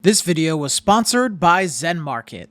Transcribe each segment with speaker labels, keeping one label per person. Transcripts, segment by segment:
Speaker 1: This video was sponsored by Zen Market.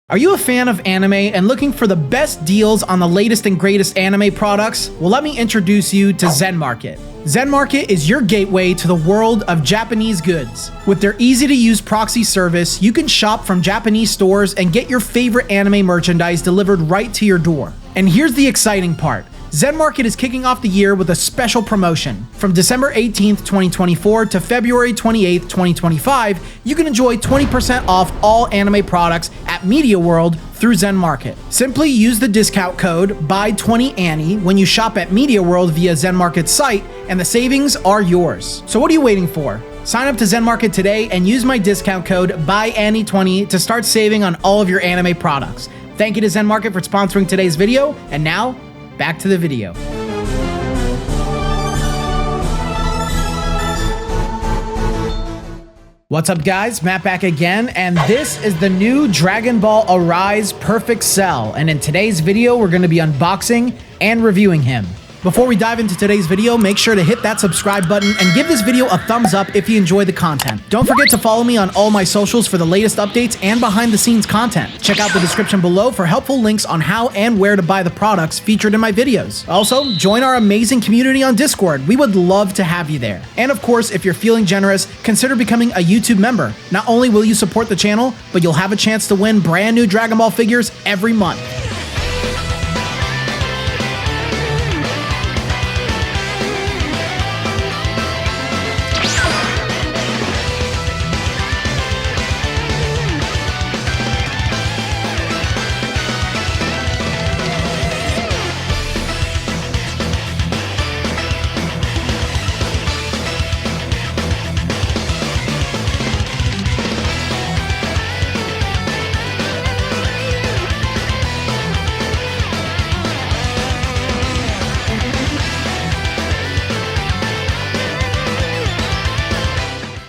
Speaker 2: Are you a fan of anime and looking for the best deals on the latest and greatest anime products? Well, let me introduce you to Zen Market. Zen Market is your gateway to the world of Japanese goods. With their easy-to-use proxy service, you can shop from Japanese stores and get your favorite anime merchandise delivered right to your door. And here's the exciting part. Zen Market is kicking off the year with a special promotion. From December 18th, 2024 to February 28th, 2025, you can enjoy 20% off all anime products at Media World through Zen Market. Simply use the discount code BUY20ANNIE when you shop at Media World via Zen Market's site, and the savings are yours. So what are you waiting for? Sign up to Zen Market today and use my discount code BUYANNIE20 to start saving on all of your anime products. Thank you to Zen Market for sponsoring today's video, and now, back to the video. What's up guys, Matt back again, and this is the new Dragon Ball Arise Perfect Cell, and in today's video we're going to be unboxing and reviewing him. Before we dive into today's video, make sure to hit that subscribe button and give this video a thumbs up if you enjoy the content. Don't forget to follow me on all my socials for the latest updates and behind the scenes content. Check out the description below for helpful links on how and where to buy the products featured in my videos. Also, join our amazing community on Discord. We would love to have you there. And of course, if you're feeling generous, consider becoming a YouTube member. Not only will you support the channel, but you'll have a chance to win brand new Dragon Ball figures every month.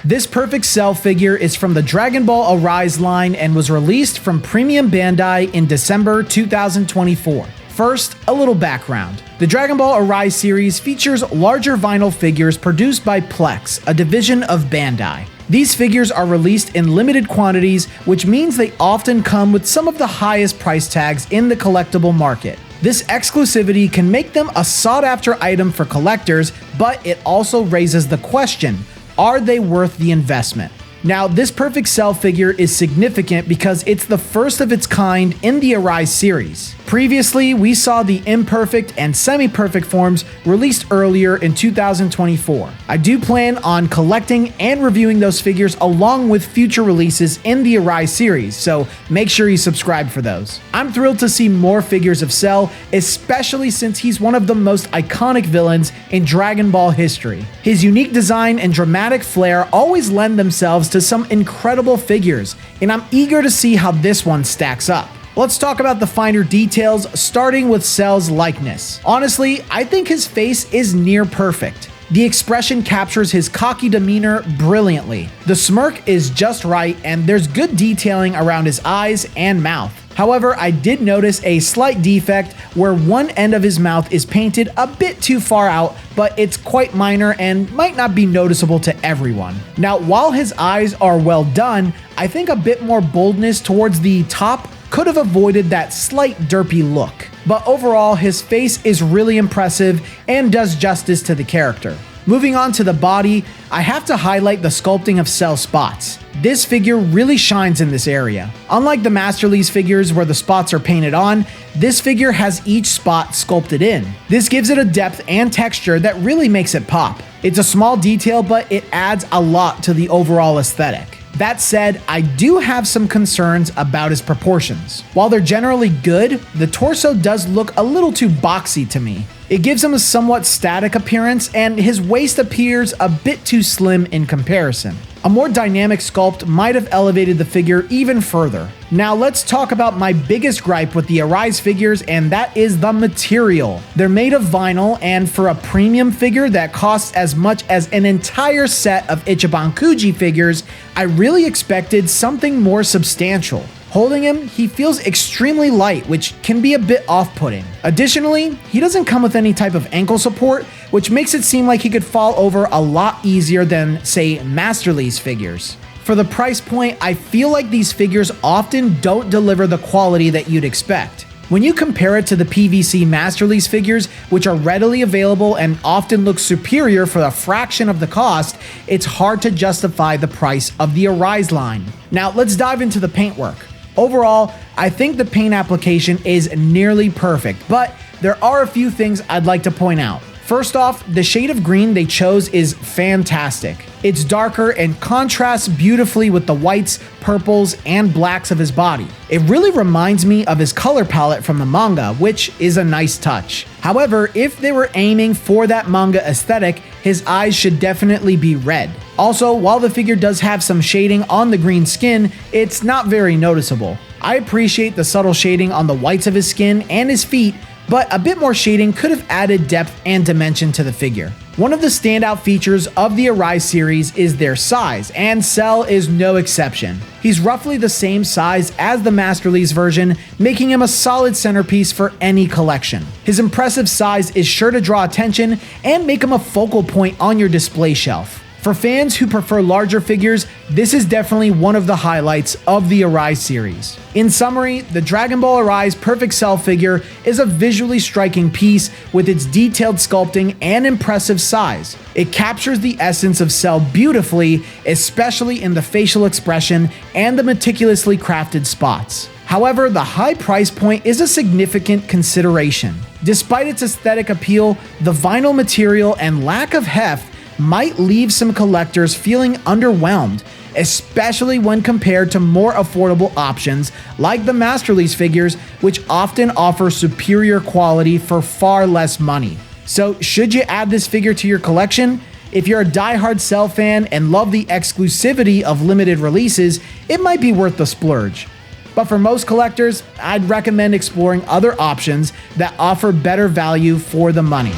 Speaker 2: This Perfect Cell figure is from the Dragon Ball Arise line and was released from Premium Bandai in December 2024. First, a little background. The Dragon Ball Arise series features larger vinyl figures produced by Plex, a division of Bandai. These figures are released in limited quantities, which means they often come with some of the highest price tags in the collectible market. This exclusivity can make them a sought-after item for collectors, but it also raises the question: are they worth the investment? Now, this Perfect Cell figure is significant because it's the first of its kind in the Arise series. Previously, we saw the imperfect and semi-perfect forms released earlier in 2024. I do plan on collecting and reviewing those figures along with future releases in the Arise series, so make sure you subscribe for those. I'm thrilled to see more figures of Cell, especially since he's one of the most iconic villains in Dragon Ball history. His unique design and dramatic flair always lend themselves to some incredible figures, and I'm eager to see how this one stacks up. Let's talk about the finer details, starting with Cell's likeness. Honestly, I think his face is near perfect. The expression captures his cocky demeanor brilliantly. The smirk is just right, and there's good detailing around his eyes and mouth. However, I did notice a slight defect where one end of his mouth is painted a bit too far out, but it's quite minor and might not be noticeable to everyone. Now, while his eyes are well done, I think a bit more boldness towards the top could have avoided that slight derpy look. But overall, his face is really impressive and does justice to the character. Moving on to the body, I have to highlight the sculpting of Cell spots. This figure really shines in this area. Unlike the Masterlies figures where the spots are painted on, this figure has each spot sculpted in. This gives it a depth and texture that really makes it pop. It's a small detail, but it adds a lot to the overall aesthetic. That said, I do have some concerns about his proportions. While they're generally good, the torso does look a little too boxy to me. It gives him a somewhat static appearance, and his waist appears a bit too slim in comparison. A more dynamic sculpt might have elevated the figure even further. Now let's talk about my biggest gripe with the Arise figures, and that is the material. They're made of vinyl, and for a premium figure that costs as much as an entire set of Ichiban Kuji figures, I really expected something more substantial. Holding him, he feels extremely light, which can be a bit off-putting. Additionally, he doesn't come with any type of ankle support, which makes it seem like he could fall over a lot easier than, say, Masterlies figures. For the price point, I feel like these figures often don't deliver the quality that you'd expect. When you compare it to the PVC Master Lease figures, which are readily available and often look superior for a fraction of the cost, it's hard to justify the price of the Arise line. Now let's dive into the paintwork. Overall, I think the paint application is nearly perfect, but there are a few things I'd like to point out. First off, the shade of green they chose is fantastic. It's darker and contrasts beautifully with the whites, purples, and blacks of his body. It really reminds me of his color palette from the manga, which is a nice touch. However, if they were aiming for that manga aesthetic, his eyes should definitely be red. Also, while the figure does have some shading on the green skin, it's not very noticeable. I appreciate the subtle shading on the whites of his skin and his feet, but a bit more shading could have added depth and dimension to the figure. One of the standout features of the Arise series is their size, and Cell is no exception. He's roughly the same size as the Master Lease version, making him a solid centerpiece for any collection. His impressive size is sure to draw attention and make him a focal point on your display shelf. For fans who prefer larger figures, this is definitely one of the highlights of the Arise series. In summary, the Dragon Ball Arise Perfect Cell figure is a visually striking piece with its detailed sculpting and impressive size. It captures the essence of Cell beautifully, especially in the facial expression and the meticulously crafted spots. However, the high price point is a significant consideration. Despite its aesthetic appeal, the vinyl material and lack of heft might leave some collectors feeling underwhelmed, especially when compared to more affordable options like the Master Lease figures, which often offer superior quality for far less money. So should you add this figure to your collection? If you're a diehard Cell fan and love the exclusivity of limited releases, it might be worth the splurge. But for most collectors, I'd recommend exploring other options that offer better value for the money.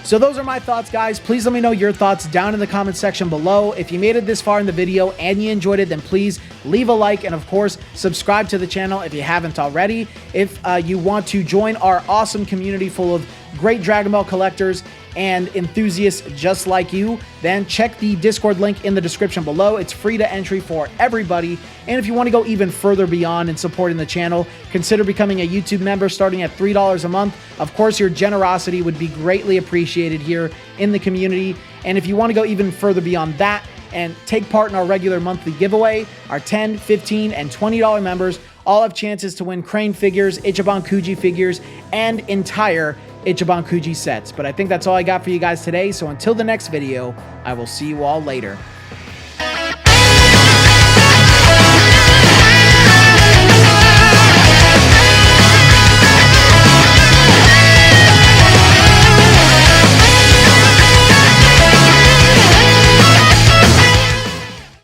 Speaker 2: So those are my thoughts, guys. Please let me know your thoughts down in the comment section below. If you made it this far in the video and you enjoyed it, then please leave a like and of course, subscribe to the channel if you haven't already. If you want to join our awesome community full of great Dragon Ball collectors and enthusiasts just like you, then check the Discord link in the description below. It's free to entry for everybody. And if you want to go even further beyond in supporting the channel, consider becoming a YouTube member starting at $3 a month. Of course, your generosity would be greatly appreciated here in the community. And if you want to go even further beyond that and take part in our regular monthly giveaway, our $10, $15, and $20 members all have chances to win Crane figures, Ichiban Kuji figures, and entire Ichiban Kuji sets. But I think that's all I got for you guys today. So until the next video, I will see you all later.